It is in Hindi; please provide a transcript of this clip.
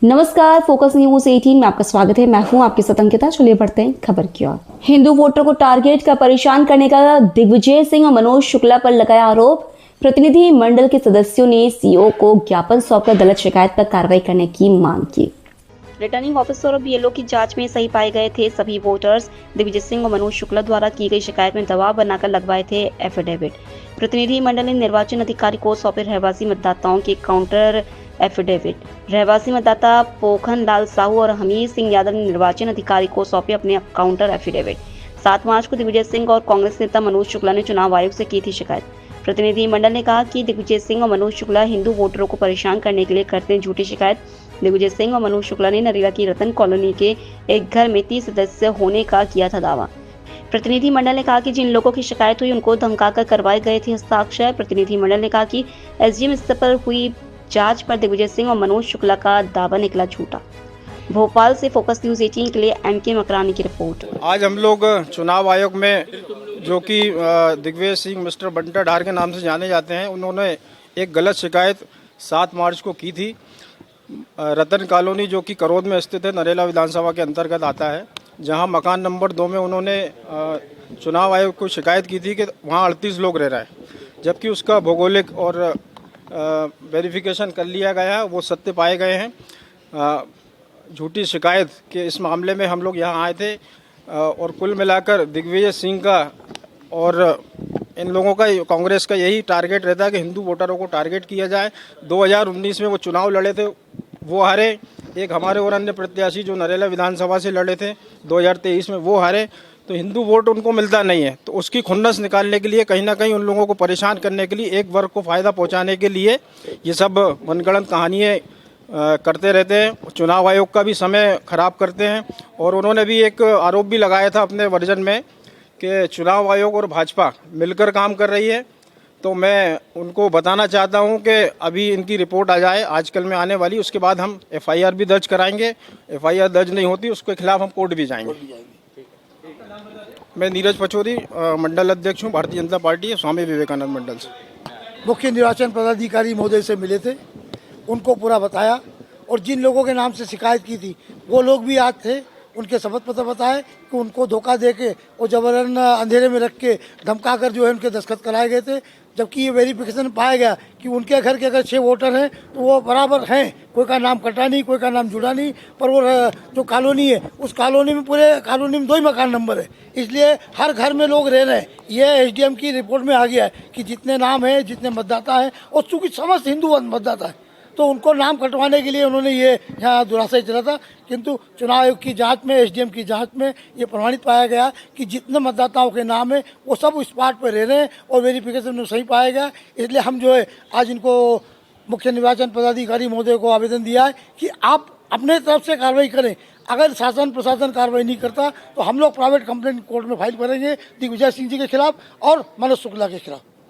नमस्कार, फोकस न्यूज 18 में आपका स्वागत है। मैं हूं आपके साथ अंकिता। चलिए बढ़ते हैं खबर की ओर। हिंदू वोटर को टारगेट कर परेशान करने का दिग्विजय सिंह और मनोज शुक्ला पर लगाया आरोप। प्रतिनिधि मंडल के सदस्यों ने सीओ को ज्ञापन सौंपकर गलत शिकायत पर कार्रवाई करने की मांग की। रिटर्निंग ऑफिसर और बीएलओ की जांच में सही पाए गए थे। सभी वोटर्स दिग्विजय सिंह और मनोज शुक्ला द्वारा की गई शिकायत में दबाव बनाकर लगवाए थे एफिडेविट। प्रतिनिधि मंडल ने निर्वाचन अधिकारी को सौंपे रहवासी मतदाताओं के काउंटर एफिडेविट। रहवासी मतदाता पोखन लाल साहू और हमीर सिंह यादव ने निर्वाचन अधिकारी को सौंपे अपने काउंटर एफिडेविट। 7 मार्च को दिग्विजय सिंह और कांग्रेस नेता मनोज शुक्ला ने चुनाव आयोग से की थी शिकायत। प्रतिनिधि मंडल ने कहा कि दिग्विजय सिंह और मनोज शुक्ला हिंदू वोटरों को परेशान करने के लिए करते हैं झूठी शिकायत। दिग्विजय सिंह और मनोज शुक्ला ने नरेला की रतन कॉलोनी के एक घर में 30 सदस्य होने का किया था दावा। प्रतिनिधि मंडल ने कहा कि जिन लोगों की शिकायत हुई उनको धमकाकर करवाए गए थे हस्ताक्षर। प्रतिनिधि मंडल ने कहा कि एसडीएम स्तर पर हुई जांच पर दिग्विजय सिंह और मनोज शुक्ला का दावा निकला झूठा। भोपाल से फोकस न्यूज 18 के लिए एमके मकरानी की रिपोर्ट। आज हम लोग चुनाव आयोग में, जो कि दिग्विजय सिंह मिस्टर बंटा ढार के नाम से जाने जाते हैं, उन्होंने एक गलत शिकायत 7 मार्च को की थी। रतन कॉलोनी, जो कि करौद में स्थित है, नरेला विधानसभा के अंतर्गत आता है, जहां मकान नंबर 2 में उन्होंने चुनाव आयोग को शिकायत की थी कि वहां 38 लोग रह रहे हैं, जबकि उसका भौगोलिक और वेरिफिकेशन कर लिया गया, वो सत्य पाए गए हैं। झूठी शिकायत के इस मामले में हम लोग यहाँ आए थे और कुल मिलाकर दिग्विजय सिंह का और इन लोगों का, कांग्रेस का यही टारगेट रहता है कि हिंदू वोटरों को टारगेट किया जाए। 2019 में वो चुनाव लड़े थे, वो हारे। एक हमारे और अन्य प्रत्याशी जो नरेला विधानसभा से लड़े थे 2023 में, वो हारे। तो हिंदू वोट उनको मिलता नहीं है, तो उसकी खुन्नस निकालने के लिए, कहीं ना कहीं उन लोगों को परेशान करने के लिए, एक वर्ग को फ़ायदा पहुंचाने के लिए ये सब मनगढ़ंत कहानियाँ करते रहते हैं। चुनाव आयोग का भी समय खराब करते हैं। और उन्होंने भी एक आरोप भी लगाया था अपने वर्जन में कि चुनाव आयोग और भाजपा मिलकर काम कर रही है। तो मैं उनको बताना चाहता हूं कि अभी इनकी रिपोर्ट आ जाए, आजकल में आने वाली, उसके बाद हम एफआईआर भी दर्ज कराएंगे। एफआईआर दर्ज नहीं होती उसके खिलाफ हम कोर्ट भी जाएंगे। मैं नीरज पचौरी, मंडल अध्यक्ष हूँ, भारतीय जनता पार्टी स्वामी विवेकानंद मंडल से। मुख्य निर्वाचन पदाधिकारी महोदय से मिले थे, उनको पूरा बताया, और जिन लोगों के नाम से शिकायत की थी वो लोग भी आज थे। उनके शपथ पत्र बताए कि उनको धोखा दे के और जबरन अंधेरे में रख के धमका कर जो है उनके दस्तखत कराए गए थे। जबकि ये वेरिफिकेशन पाया गया कि उनके घर के अगर 6 वोटर हैं तो वो बराबर हैं, कोई का नाम कटा नहीं, कोई का नाम जुड़ा नहीं। पर वो जो कॉलोनी है, उस कॉलोनी में, पूरे कॉलोनी में 2 ही मकान नंबर है, इसलिए हर घर में लोग रह रहे हैं। ये एसडीएम की रिपोर्ट में आ गया है कि जितने नाम हैं, जितने मतदाता हैं, और चूँकि समस्त हिंदू मतदाता है, तो उनको नाम कटवाने के लिए उन्होंने ये यहाँ दुराशय चला था। किंतु चुनाव आयोग की जांच में, एसडीएम की जांच में ये प्रमाणित पाया गया कि जितने मतदाताओं के नाम है वो सब स्पॉट पर रह रहे हैं और वेरिफिकेशन में सही पाया गया। इसलिए हम जो है आज इनको, मुख्य निर्वाचन पदाधिकारी महोदय को आवेदन दिया है कि आप अपने तरफ से कार्रवाई करें। अगर शासन प्रशासन कार्रवाई नहीं करता तो हम लोग प्राइवेट कंप्लेंट कोर्ट में फाइल करेंगे दिग्विजय सिंह जी के खिलाफ और मनोज शुक्ला के खिलाफ।